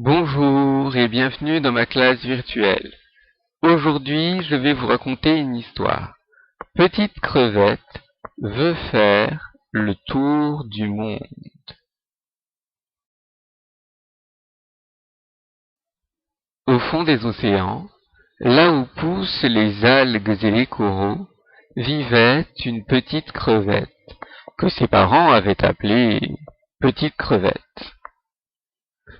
Bonjour et bienvenue dans ma classe virtuelle. Aujourd'hui, je vais vous raconter une histoire. Petite crevette veut faire le tour du monde. Au fond des océans, là où poussent les algues et les coraux, vivait une petite crevette que ses parents avaient appelée Petite crevette.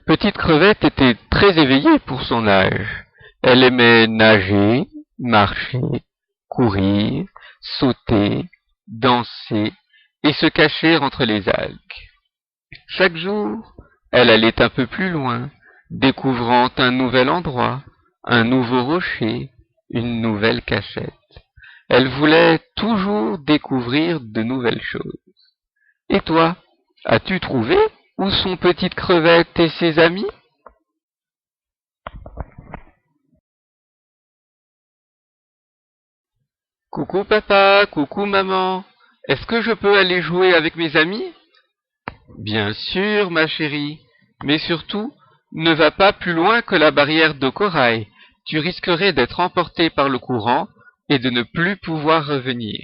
Petite crevette était très éveillée pour son âge. Elle aimait nager, marcher, courir, sauter, danser et se cacher entre les algues. Chaque jour, elle allait un peu plus loin, découvrant un nouvel endroit, un nouveau rocher, une nouvelle cachette. Elle voulait toujours découvrir de nouvelles choses. Et toi, as-tu trouvé où sont Petite crevette et ses amis? Coucou papa, coucou maman. Est-ce que je peux aller jouer avec mes amis? Bien sûr, ma chérie. Mais surtout, ne va pas plus loin que la barrière de corail. Tu risquerais d'être emporté par le courant et de ne plus pouvoir revenir.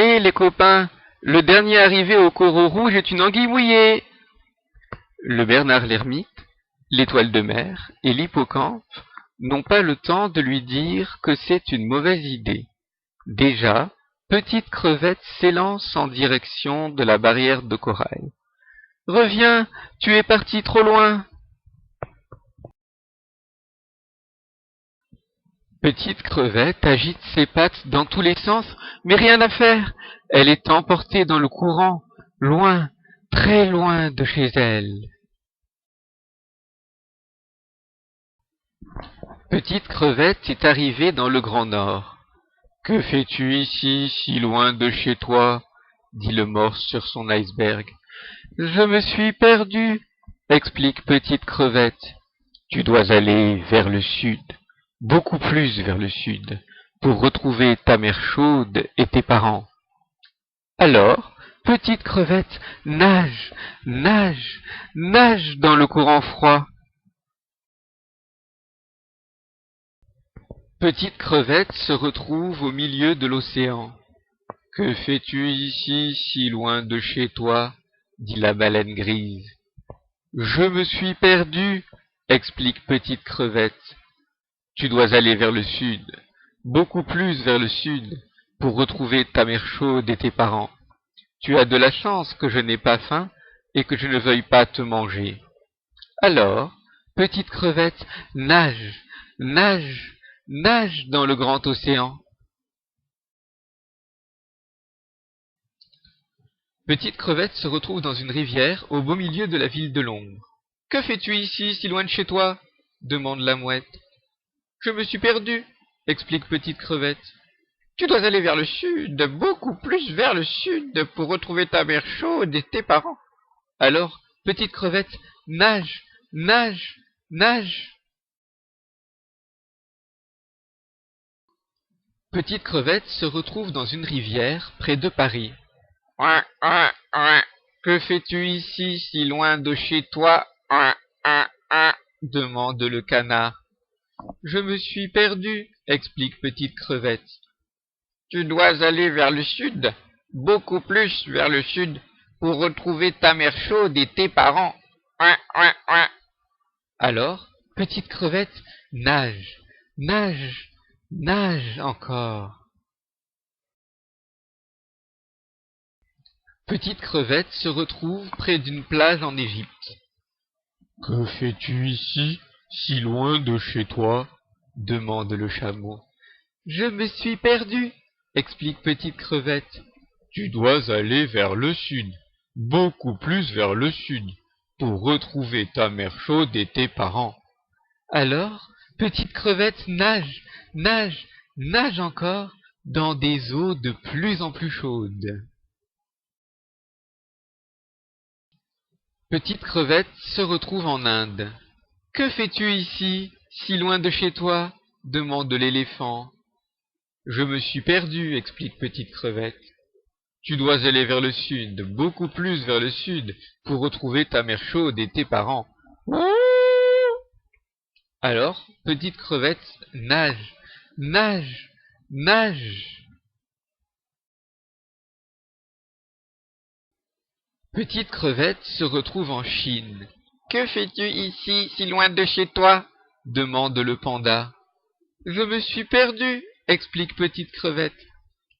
Hé les copains, le dernier arrivé au coraux rouge est une anguille mouillée. Le Bernard l'ermite, l'étoile de mer et l'hippocampe n'ont pas le temps de lui dire que c'est une mauvaise idée. Déjà, Petite crevette s'élance en direction de la barrière de corail. Reviens, tu es parti trop loin. Petite crevette agite ses pattes dans tous les sens, mais rien à faire. Elle est emportée dans le courant, loin, très loin de chez elle. Petite crevette est arrivée dans le Grand Nord. Que fais-tu ici, si loin de chez toi? Dit le morse sur son iceberg. Je me suis perdu, explique Petite crevette. Tu dois aller vers le sud, beaucoup plus vers le sud, pour retrouver ta mère chaude et tes parents. Alors, Petite crevette nage, nage, nage dans le courant froid. Petite crevette se retrouve au milieu de l'océan. Que fais-tu ici, si loin de chez toi? Dit la baleine grise. Je me suis perdu, explique Petite crevette. Tu dois aller vers le sud, beaucoup plus vers le sud, pour retrouver ta mère chaude et tes parents. Tu as de la chance que je n'ai pas faim et que je ne veuille pas te manger. Alors, Petite crevette nage, nage, nage dans le grand océan. Petite crevette se retrouve dans une rivière au beau milieu de la ville de l'ombre. Que fais-tu ici, si loin de chez toi? Demande la mouette. Je me suis perdu, explique Petite crevette. Tu dois aller vers le sud, beaucoup plus vers le sud, pour retrouver ta mère chaude et tes parents. Alors, Petite crevette nage, nage, nage. Petite crevette se retrouve dans une rivière près de Paris. Ouin, ouin, ouin. Que fais-tu ici, si loin de chez toi? Ouin, ouin, ouin, demande le canard. Je me suis perdu, explique Petite crevette. Tu dois aller vers le sud, beaucoup plus vers le sud, pour retrouver ta mère chaude et tes parents. Ouin, ouin, ouin. Alors, Petite crevette nage, nage, nage encore. Petite crevette se retrouve près d'une plage en Égypte. Que fais-tu ici, si loin de chez toi? Demande le chameau. Je me suis perdu, explique Petite crevette. Tu dois aller vers le sud, beaucoup plus vers le sud, pour retrouver ta mère chaude et tes parents. Alors, Petite crevette nage, nage, nage encore dans des eaux de plus en plus chaudes. Petite crevette se retrouve en Inde. Que fais-tu ici, si loin de chez toi? Demande l'éléphant. Je me suis perdu, explique Petite crevette. Tu dois aller vers le sud, beaucoup plus vers le sud, pour retrouver ta mère chaude et tes parents. Alors, Petite Crevette nage, nage, nage. Petite Crevette se retrouve en Chine. Que fais-tu ici, si loin de chez toi? Demande le panda. Je me suis perdu, explique Petite Crevette.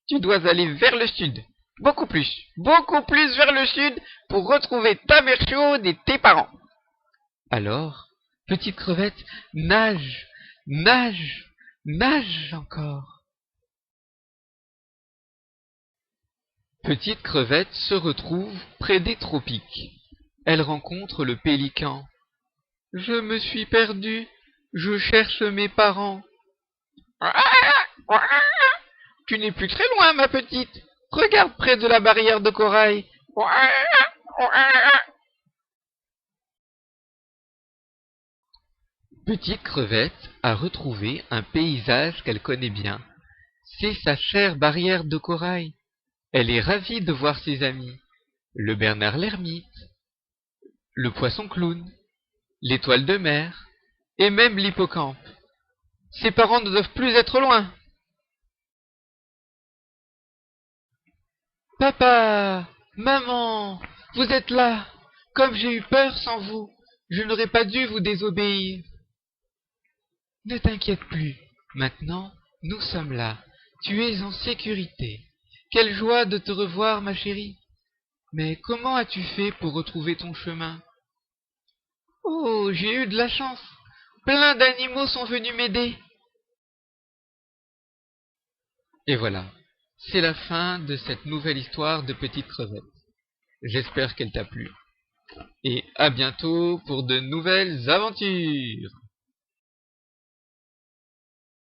Tu dois aller vers le sud, beaucoup plus vers le sud, pour retrouver ta mère chaude et tes parents. Alors, Petite Crevette nage, nage, nage encore. Petite Crevette se retrouve près des tropiques. Elle rencontre le pélican. Je me suis perdu, je cherche mes parents. Tu n'es plus très loin, ma petite. Regarde près de la barrière de corail. Petite Crevette a retrouvé un paysage qu'elle connaît bien. C'est sa chère barrière de corail. Elle est ravie de voir ses amis. Le Bernard l'ermite, le poisson clown, l'étoile de mer, et même l'hippocampe. Ses parents ne doivent plus être loin. Papa, maman, vous êtes là. Comme j'ai eu peur sans vous, je n'aurais pas dû vous désobéir. Ne t'inquiète plus. Maintenant, nous sommes là. Tu es en sécurité. Quelle joie de te revoir, ma chérie. Mais comment as-tu fait pour retrouver ton chemin? Oh, j'ai eu de la chance. Plein d'animaux sont venus m'aider. Et voilà, c'est la fin de cette nouvelle histoire de Petite Crevette. J'espère qu'elle t'a plu. Et à bientôt pour de nouvelles aventures.